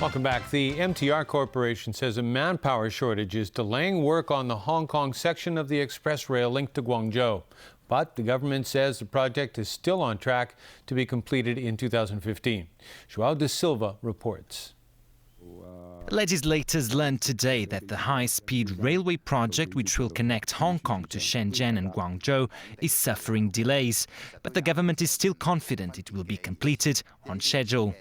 Welcome back. The MTR Corporation says a manpower shortage is delaying work on the Hong Kong section of the express rail link to Guangzhou. But the government says the project is still on track to be completed in 2015. João de Silva reports. Legislators learned today that the high-speed railway project, which will connect Hong Kong to Shenzhen and Guangzhou, is suffering delays. But the government is still confident it will be completed on schedule.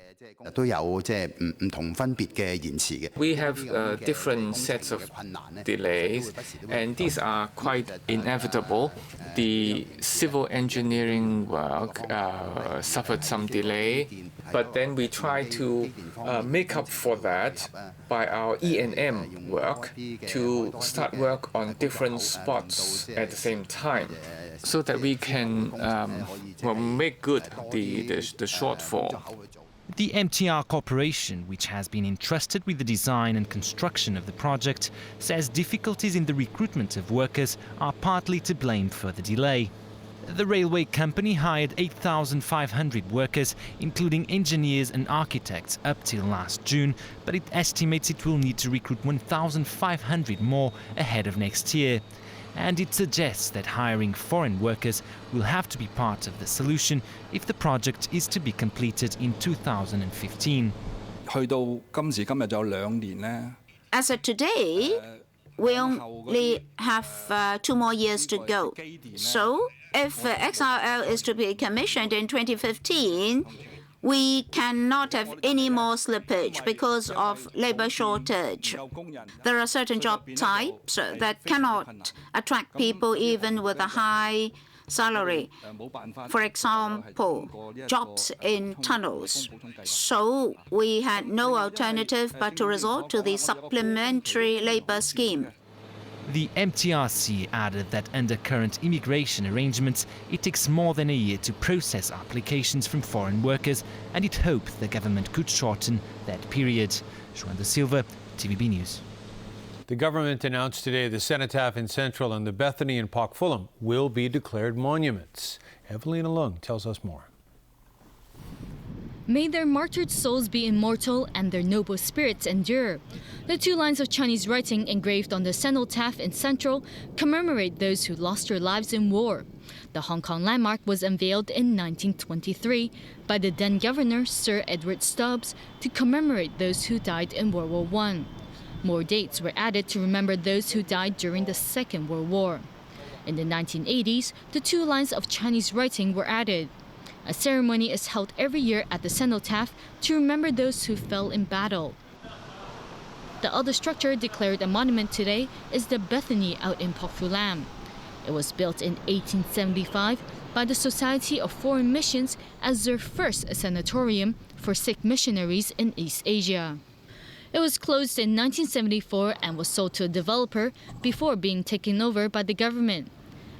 We have different sets of delays, and these are quite inevitable. The civil engineering work suffered some delay, but then we try to make up for that by our E&M work to start work on different spots at the same time, so that we can make good the shortfall. The MTR Corporation, which has been entrusted with the design and construction of the project, says difficulties in the recruitment of workers are partly to blame for the delay. The railway company hired 8,500 workers, including engineers and architects, up till last June, but it estimates it will need to recruit 1,500 more ahead of next year. And it suggests that hiring foreign workers will have to be part of the solution if the project is to be completed in 2015. As of today, we only have 2 more years to go. So, if XRL is to be commissioned in 2015, we cannot have any more slippage because of labor shortage. There are certain job types that cannot attract people even with a high salary. For example, jobs in tunnels. So we had no alternative but to resort to the supplementary labor scheme. The MTRC added that under current immigration arrangements, it takes more than a year to process applications from foreign workers, and it hoped the government could shorten that period. João de Silva, TVB News. The government announced today the Cenotaph in Central and the Bethany in Pak Fulham will be declared monuments. Evelina Leung tells us more. May their martyred souls be immortal and their noble spirits endure. The 2 lines of Chinese writing engraved on the cenotaph in Central commemorate those who lost their lives in war. The Hong Kong landmark was unveiled in 1923 by the then governor Sir Edward Stubbs to commemorate those who died in World War I. More dates were added to remember those who died during the Second World War. In the 1980s, the 2 lines of Chinese writing were added. A ceremony is held every year at the cenotaph to remember those who fell in battle. The other structure declared a monument today is the Bethany out in Pak Fulham. It was built in 1875 by the Society of Foreign Missions as their first sanatorium for sick missionaries in East Asia. It was closed in 1974 and was sold to a developer before being taken over by the government.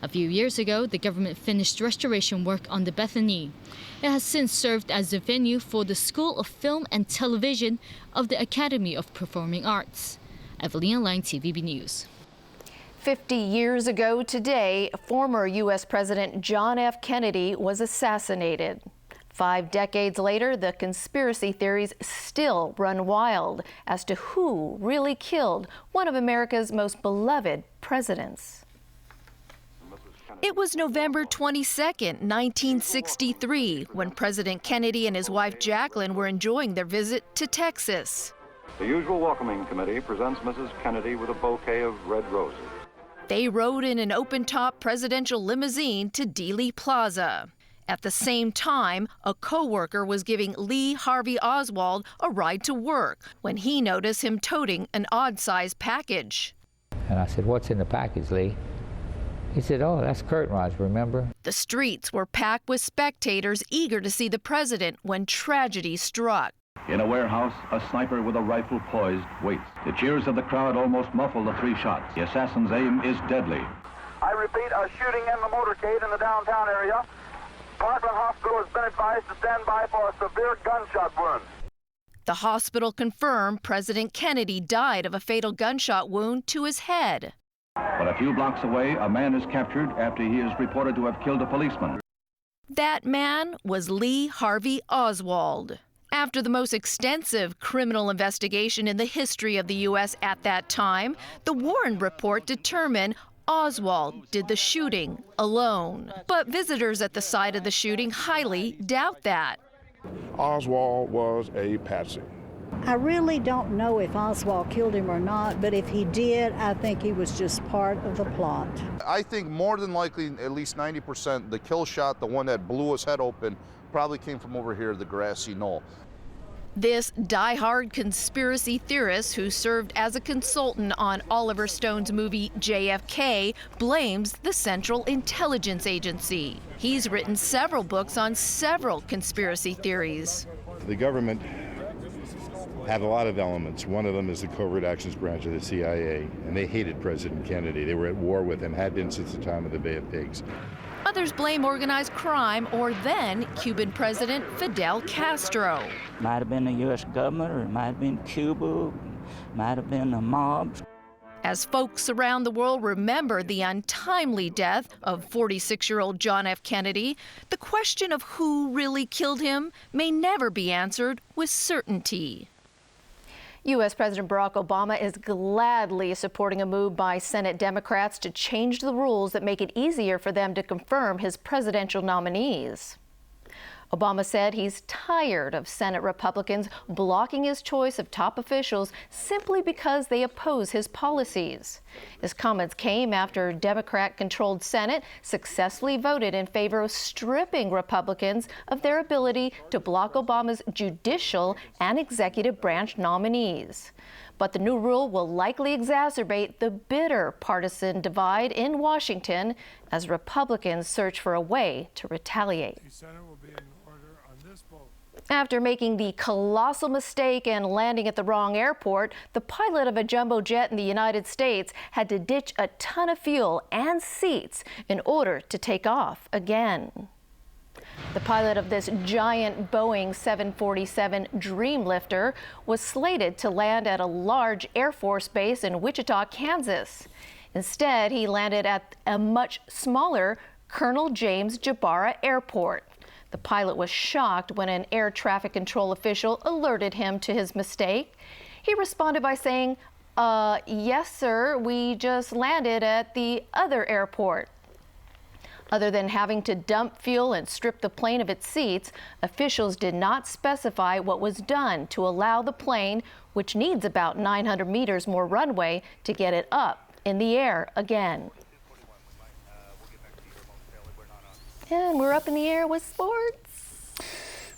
A few years ago, the government finished restoration work on the Bethany. It has since served as the venue for the School of Film and Television of the Academy of Performing Arts. Evelina Lang, TVB News. 50 years ago today, former U.S. President John F. Kennedy was assassinated. 5 decades later, the conspiracy theories still run wild as to who really killed one of America's most beloved presidents. It was November 22nd, 1963, when President Kennedy and his wife Jacqueline were enjoying their visit to Texas. The usual welcoming committee presents Mrs. Kennedy with a bouquet of red roses. They rode in an open-top presidential limousine to Dealey Plaza. At the same time, a co-worker was giving Lee Harvey Oswald a ride to work when he noticed him toting an odd-sized package. And I said, "What's in the package, Lee?" He said, "Oh, that's curtain rods, remember?" The streets were packed with spectators eager to see the president when tragedy struck. In a warehouse, a sniper with a rifle poised waits. The cheers of the crowd almost muffle the 3 shots. The assassin's aim is deadly. I repeat, a shooting in the motorcade in the downtown area. Parkland Hospital has been advised to stand by for a severe gunshot wound. The hospital confirmed President Kennedy died of a fatal gunshot wound to his head. But a few blocks away, a man is captured after he is reported to have killed a policeman. That man was Lee Harvey Oswald. After the most extensive criminal investigation in the history of the U.S. at that time, the Warren Report determined Oswald did the shooting alone. But visitors at the site of the shooting highly doubt that. Oswald was a patsy. I really don't know if Oswald killed him or not, but if he did, I think he was just part of the plot. I think more than likely, at least 90%, the kill shot, the one that blew his head open, probably came from over here, the grassy knoll. This die-hard conspiracy theorist who served as a consultant on Oliver Stone's movie JFK blames the Central Intelligence Agency. He's written several books on several conspiracy theories. The government had a lot of elements. One of them is the Covert Actions Branch of the CIA, and they hated President Kennedy. They were at war with him, had been since the time of the Bay of Pigs. Others blame organized crime or then Cuban President Fidel Castro. Might have been the U.S. government, or it might have been Cuba, might have been a mob. As folks around the world remember the untimely death of 46-year-old John F. Kennedy, the question of who really killed him may never be answered with certainty. U.S. President Barack Obama is gladly supporting a move by Senate Democrats to change the rules that make it easier for them to confirm his presidential nominees. Obama said he's tired of Senate Republicans blocking his choice of top officials simply because they oppose his policies. His comments came after Democrat-controlled Senate successfully voted in favor of stripping Republicans of their ability to block Obama's judicial and executive branch nominees. But the new rule will likely exacerbate the bitter partisan divide in Washington as Republicans search for a way to retaliate. After making the colossal mistake and landing at the wrong airport, the pilot of a jumbo jet in the United States had to ditch a ton of fuel and seats in order to take off again. The pilot of this giant Boeing 747 Dreamlifter was slated to land at a large Air Force base in Wichita, Kansas. Instead, he landed at a much smaller Colonel James Jabara Airport. The pilot was shocked when an air traffic control official alerted him to his mistake. He responded by saying, yes, sir, we just landed at the other airport. Other than having to dump fuel and strip the plane of its seats, officials did not specify what was done to allow the plane, which needs about 900 meters more runway, to get it up in the air again. And we're up in the air with sports.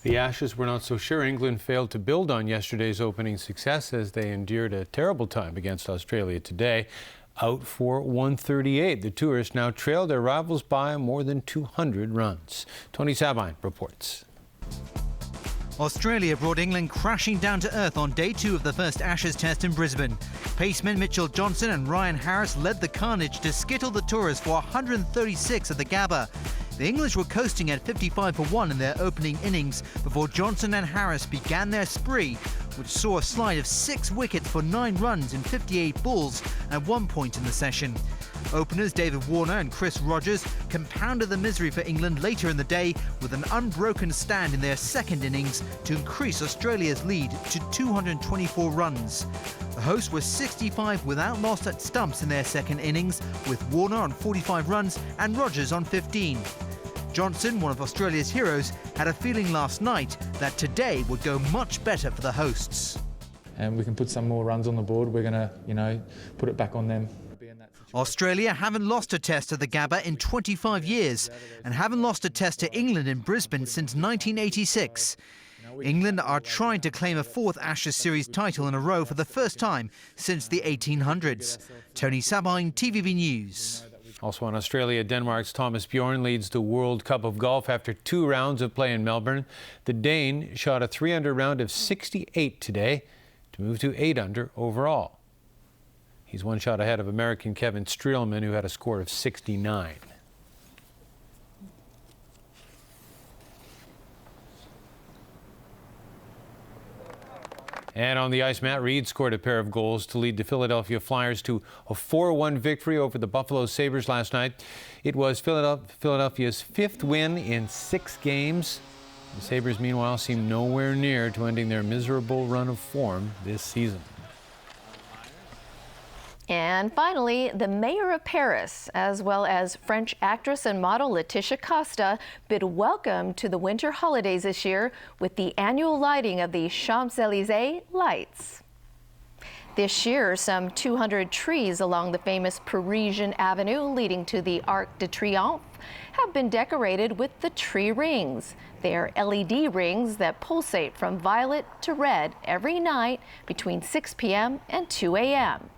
The Ashes were not so sure. England failed to build on yesterday's opening success as they endured a terrible time against Australia today. Out for 138. The tourists now trail their rivals by more than 200 runs. Tony Sabine reports. Australia brought England crashing down to earth on day 2 of the first Ashes test in Brisbane. Pacemen Mitchell Johnson and Ryan Harris led the carnage to skittle the tourists for 136 at the Gabba. The English were coasting at 55 for 1 in their opening innings before Johnson and Harris began their spree, which saw a slide of 6 wickets for 9 runs in 58 balls at one point in the session. Openers David Warner and Chris Rogers compounded the misery for England later in the day with an unbroken stand in their second innings to increase Australia's lead to 224 runs. The hosts were 65 without loss at stumps in their second innings, with Warner on 45 runs and Rogers on 15. Johnson, one of Australia's heroes, had a feeling last night that today would go much better for the hosts. And we can put some more runs on the board. We're going to, put it back on them. Australia haven't lost a test at the Gabba in 25 years and haven't lost a test to England in Brisbane since 1986. England are trying to claim a 4th Ashes Series title in a row for the first time since the 1800s. Tony Sabine, TVB News. Also in Australia, Denmark's Thomas Bjorn leads the World Cup of Golf after 2 rounds of play in Melbourne. The Dane shot a 3-under round of 68 today to move to 8 under overall. He's 1 shot ahead of American Kevin Streelman, who had a score of 69. And on the ice, Matt Reed scored a pair of goals to lead the Philadelphia Flyers to a 4-1 victory over the Buffalo Sabres last night. It was Philadelphia's 5th win in 6 games. The Sabres, meanwhile, seem nowhere near to ending their miserable run of form this season. And finally, the mayor of Paris, as well as French actress and model Laetitia Costa, bid welcome to the winter holidays this year with the annual lighting of the Champs-Élysées lights. This year, some 200 trees along the famous Parisian avenue leading to the Arc de Triomphe have been decorated with the tree rings. They are LED rings that pulsate from violet to red every night between 6 p.m. and 2 a.m.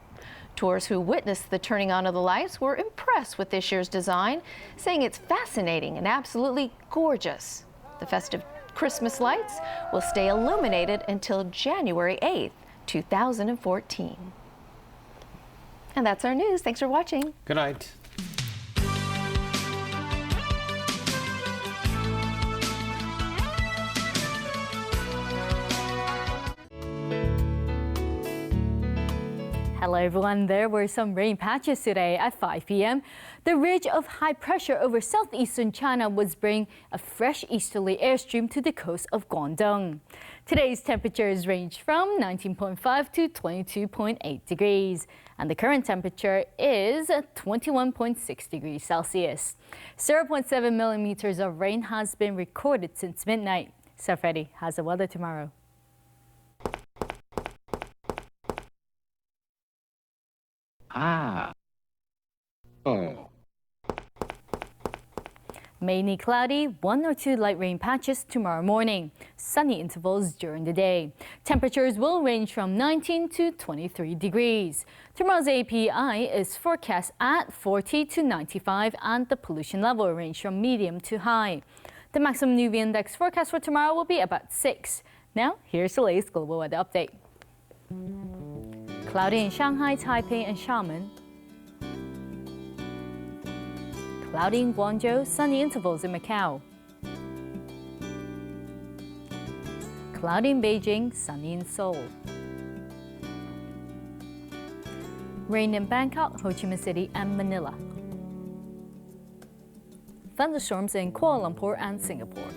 Tourists who witnessed the turning on of the lights were impressed with this year's design, saying it's fascinating and absolutely gorgeous. The festive Christmas lights will stay illuminated until January 8th, 2014. And that's our news. Thanks for watching. Good night. Hello everyone, there were some rain patches today at 5 p.m. The ridge of high pressure over southeastern China was bringing a fresh easterly airstream to the coast of Guangdong. Today's temperatures range from 19.5 to 22.8 degrees, and the current temperature is 21.6 degrees Celsius. 0.7 millimeters of rain has been recorded since midnight. So Freddie has the weather tomorrow. Mainly cloudy, 1 or 2 light rain patches tomorrow morning. Sunny intervals during the day. Temperatures will range from 19 to 23 degrees. Tomorrow's API is forecast at 40 to 95 and the pollution level will range from medium to high. The maximum UV index forecast for tomorrow will be about 6. Now, here's the latest global weather update. Cloudy in Shanghai, Taipei and Xiamen. Cloudy in Guangzhou, sunny intervals in Macau. Cloudy in Beijing, sunny in Seoul. Rain in Bangkok, Ho Chi Minh City and Manila. Thunderstorms in Kuala Lumpur and Singapore.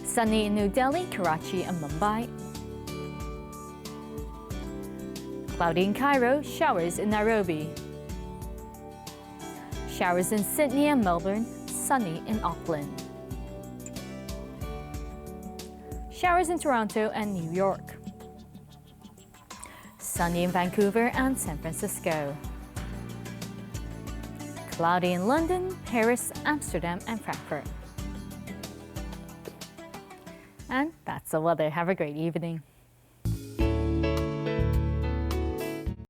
Sunny in New Delhi, Karachi and Mumbai. Cloudy in Cairo, showers in Nairobi. Showers in Sydney and Melbourne, sunny in Auckland. Showers in Toronto and New York. Sunny in Vancouver and San Francisco. Cloudy in London, Paris, Amsterdam and Frankfurt. And that's the weather. Have a great evening.